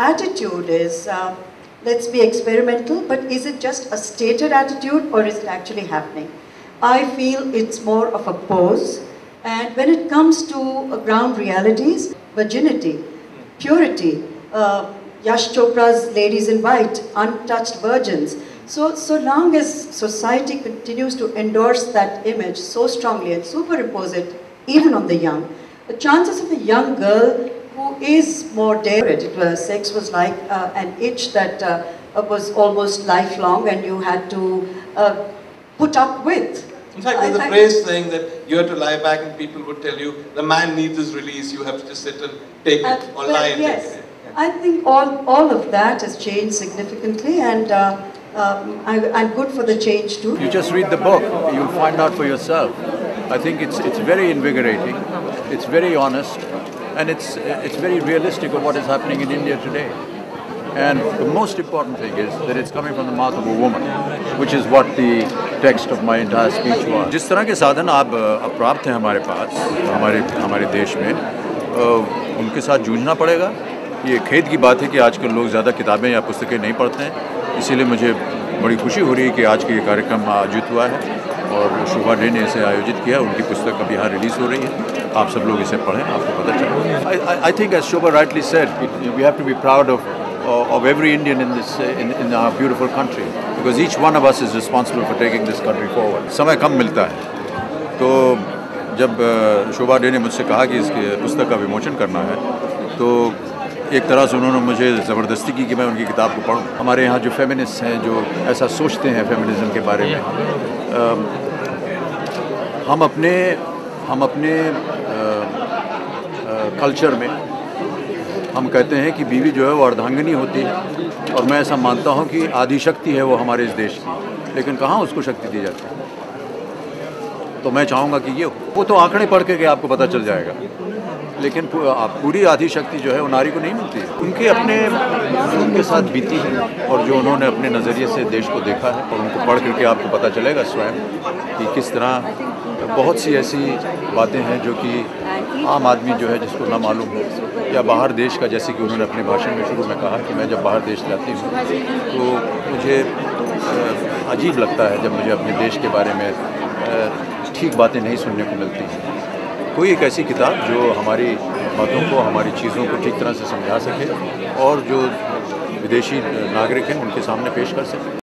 attitude is, let's be experimental, but is it just a stated attitude or is it actually happening? I feel it's more of a pose, and when it comes to ground realities, virginity, purity, Yash Chopra's Ladies in White, untouched virgins. So long as society continues to endorse that image so strongly and superimpose it even on the young, the chances of a young girl who is more daring, sex was like an itch that was almost lifelong and you had to put up with. In fact, there's a phrase saying that you have to lie back and people would tell you, the man needs his release, you have to just sit and take it, or lie and yes, take it. Yeah. I think all of that has changed significantly, and I'm good for the change too. You just read the book, you'll find out for yourself. I think it's very invigorating, it's very honest, and it's very realistic of what is happening in India today. And the most important thing is that it's coming from the mouth of a woman, which is what the text of my entire speech was. जिस तरह के साधन आप प्राप्त हैं हमारे पास, हमारे देश में, उनके साथ जूझना पड़ेगा। ये खेद की बात है कि आजकल लोग ज़्यादा किताबें या पुस्तकें नहीं पढ़ते हैं, इसीलिए मुझे बड़ी खुशी हो रही है कि आज के ये कार्यक्रम आयोजित हुआ है और शोभा डे ने इसे आयोजित किया। उनकी पुस्तक अभी यहाँ रिलीज़ हो रही है, आप सब लोग इसे पढ़ें, आपको पता चलेगा। I think as Shobha rightly said, we have to be proud of every Indian in this in our beautiful country, because each one of us is responsible for taking this country forward. समय कम मिलता है, तो जब शोभा day ने मुझसे कहा कि इसके पुस्तक का विमोचन करना है, तो एक तरह से उन्होंने मुझे ज़बरदस्ती की कि मैं उनकी किताब को पढूं। हमारे यहाँ जो फेमिनिस्ट हैं, जो ऐसा सोचते हैं फेमिनिज्म के बारे में, हम अपने कल्चर में हम कहते हैं कि बीवी जो है वो अर्धांगिनी होती है, और मैं ऐसा मानता हूँ कि आदि शक्ति है वो हमारे इस देश की, लेकिन कहाँ उसको शक्ति दी जाती है। तो मैं चाहूँगा कि ये वो तो आंकड़े पढ़ के आपको पता चल जाएगा, लेकिन पूरी आदि शक्ति जो है वो नारी को नहीं मिलती है। उनके अपने उनके साथ बीती है और जो उन्होंने अपने नज़रिए से देश को देखा है, और उनको पढ़ करके आपको पता चलेगा स्वयं कि किस तरह बहुत सी ऐसी बातें हैं जो कि आम आदमी जो है जिसको ना मालूम हो, या बाहर देश का, जैसे कि उन्होंने अपने भाषण में शुरू में कहा कि मैं जब बाहर देश जाती हूँ तो मुझे अजीब लगता है जब मुझे अपने देश के बारे में ठीक बातें नहीं सुनने को मिलती हैं। कोई एक ऐसी किताब जो हमारी बातों को, हमारी चीज़ों को ठीक तरह से समझा सके और जो विदेशी नागरिक हैं उनके सामने पेश कर सके।